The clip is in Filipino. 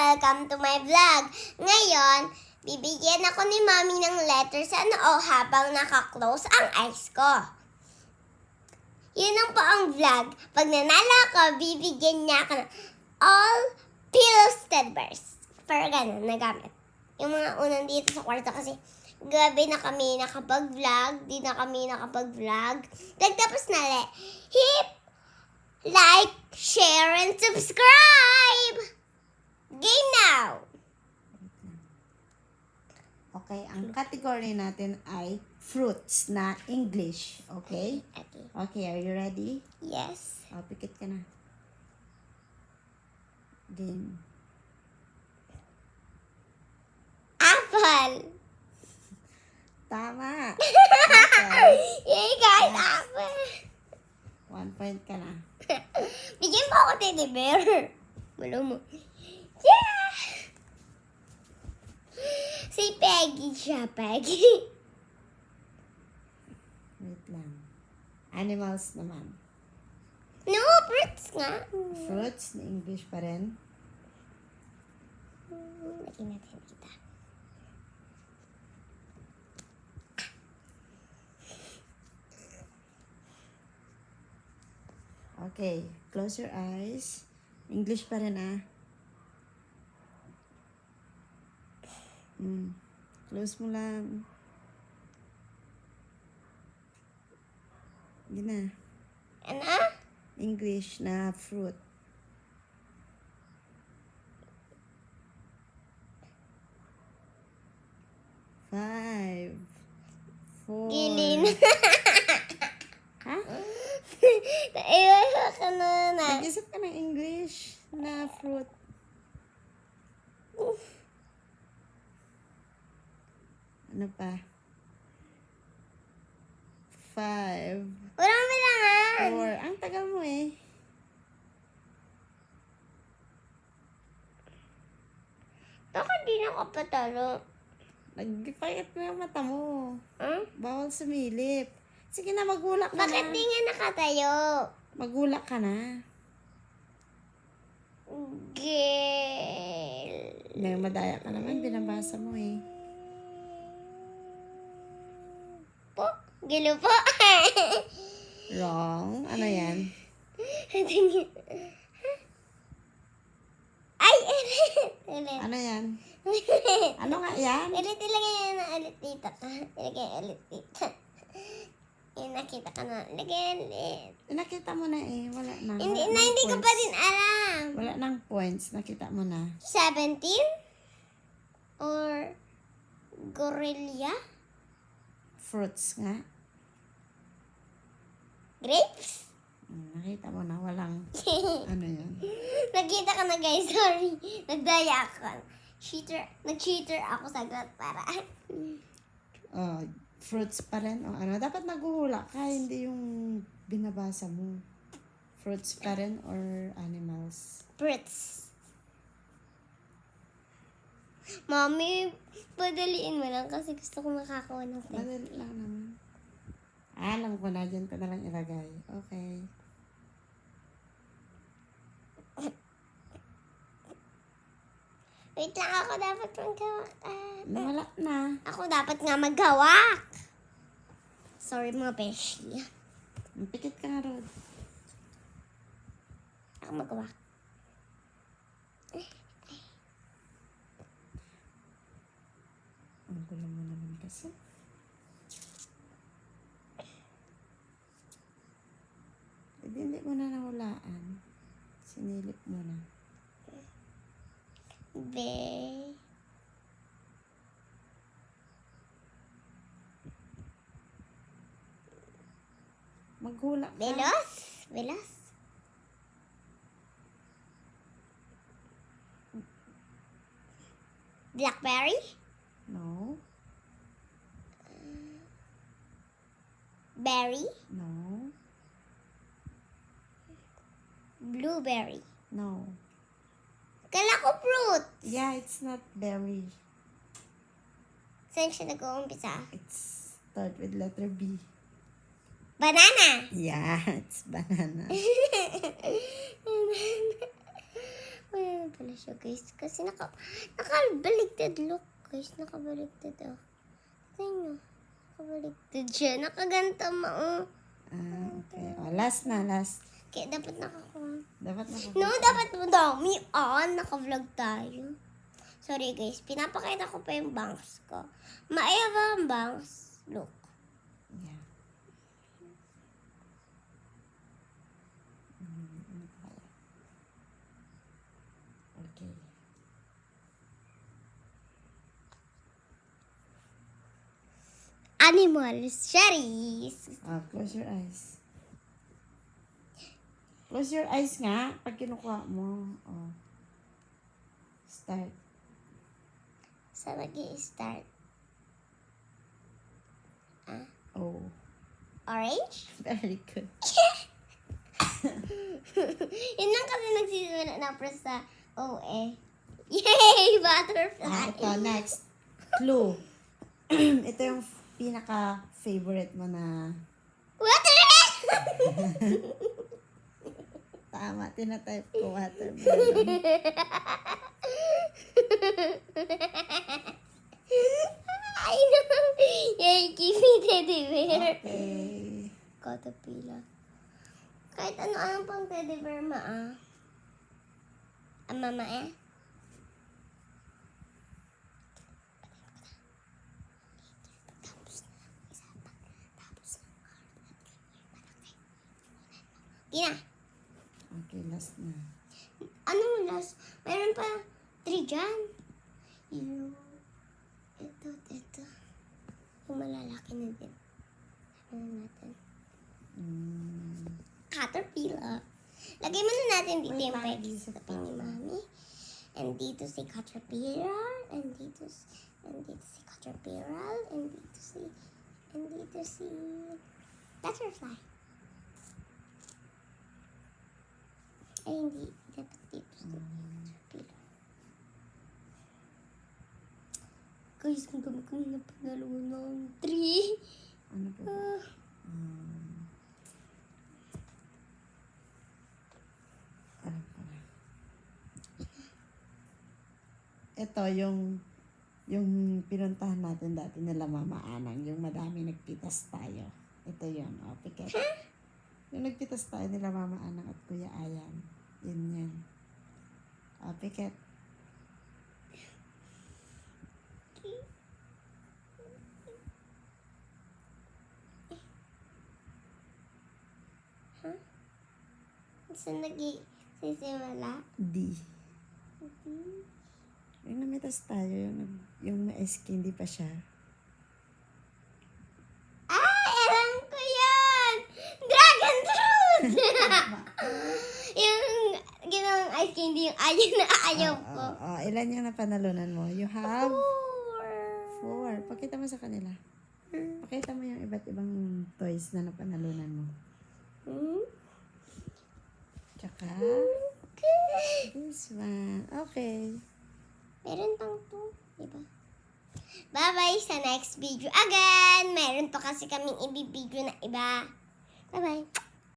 Welcome to my vlog. Ngayon, bibigyan ako ni Mommy ng letter sa noo habang naka-close ang eyes ko. Yun lang po ang vlog. Pag nanalo ako, bibigyan niya ako ng all pillow steadbars. Pero ganun, nagamit. Yung mga unang dito sa kwarto kasi gabi na kami nakapag-vlog. Di na kami nakapag-vlog. Nagtapos na hip, like, share, and subscribe! Game now! Okay, ang category natin ay fruits na English. Okay? Okay. Okay, are you ready? Yes. O, pikit ka na. Game. Apple! Tama! Okay. Yay, guys! Apple! 1 point ka na. Bigyan mo ako teddy bear. Wala mo. Yeah! Si Peggy siya, Peggy. Wait lang. Animals naman. No, fruits nga. Fruits na English pa rin. Lagyan natin kita. Okay, close your eyes. English pa rin Close mo lang. Hindi na. Ano? English na fruit. Five. Four. Gilin. Ha? Naiwan ka na na. Nag-isip ka ng English na fruit. Ano pa? Five. Walang bilangan. Four. Ang tagal mo eh. Bakit di nakapatalo? Nagpayat mo yung mata mo. Huh? Bawal sumilip. Sige na, magulak ka Bakit na. di nga nakatayo? Magulak ka na. Girl. May madaya ka naman, binabasa mo eh. Po? Gilo po. Wrong. Ano yan? Tingin. Ay, ulit. Ano yan? Ulit. Ano nga yan? Ulit, ilagay yan na ulit dito. Ilagay ulit dito. Yung nakita ka na. Ilagay ulit. Nakita mo na eh. Wala na. Hindi Wala na, nang hindi ko pa points. din alam. Wala nang points. Nakita mo na. 17? Or gorilla? Fruits nga. Grapes? Nakita mo na. Walang ano yan. Nakita ka na guys, sorry. Nagdaya ako. Nag-cheater ako sa got para. Oh, fruits pa rin. O ano. Dapat naguhula ka. Hindi yung binabasa mo. Fruits pa rin or animals. Fruits. Mommy, padaliin mo lang kasi gusto ko makakuha ng pen. Madali lang naman. Alam ko na. Dyan ko na lang ilagay. Okay. Wait lang, ako dapat maghawak. Nawala na. Ako dapat nga maghawak. Sorry mga beshi. Pikit ka nga, Rod. Ako maghawak. Ang gulo mo naman kasi. Hindi mo na nahulaan. Sinilip mo na. Be. Maghula ka. Velos? Velos? Blackberry? No. Berry? No. Blueberry? No. Kala ko fruit. Yeah, it's not berry. Saan siya nag-uumpisa? It's start with letter B. Banana. Yeah, it's banana. pala siya, guys. Kasi nakabaligtad look, guys. Nakabaligtad, oh. Tingnan nyo. Nakabaligtad siya. Nakaganto mo, oh. Okay. Last na, last. Kaya dapat nakakuha. Dapat na No, dapat madami. Naka-vlog tayo. Sorry, guys. Pinapakita ko pa yung bangs ko. Maeva ang bangs. Look. Yeah. Ano pala? Okay. Animals. Cherries. Close your eyes. Close your eyes nga. Pag kinukuha mo. Start. Sa nag-i-start. Oh. Orange? Very good. Yun lang kasi nagsisimula na press sa O, Yay! Butterfly! Ito, next. Clue. Ito yung pinaka-favorite mo na... Watermelon! Tama, tinatype ko watermelon. I know! Yay! Give me teddy bear! Okay. Caterpillar. Kahit ano-anong pang teddy bear, mama, Tina, Okay, last na. anong last? Meron pa 3 dyan. Ito. Yung malalaki na din. Ano natin? Caterpillar. Lagay muna natin dito Wait yung lang, pegs hindi sa sa ni Mami. And dito si Caterpillar. And dito si Caterpillar. And dito si Butterfly. Ay, hindi. Dapat dito si Caterpillar. Guys, ang gami ko na panalo ng 3. Ano po? Ano pala? Ito, yung pinuntahan natin dati nila Mama Anang, yung madami nagpitas tayo. Ito yun, piket. Yung nagpitas tayo nila Mama Anang at Kuya Ayan. Yun. Piket. Saan nag-sisimula? D. Yung namitas tayo, yung ma-SK, hindi pa siya. Alam ko yan! Dragon fruit! Yung ginawang ice candy, yung ayaw na ayaw ko. Ilan yung napanalunan mo? You have 4. 4. Pakita mo sa kanila. Pakita mo yung iba't ibang toys na napanalunan mo. Tsaka, this one. Okay. Meron pang 2, diba? Bye-bye sa next video again! Meron pa kasi kaming ibibideo na iba. Bye-bye!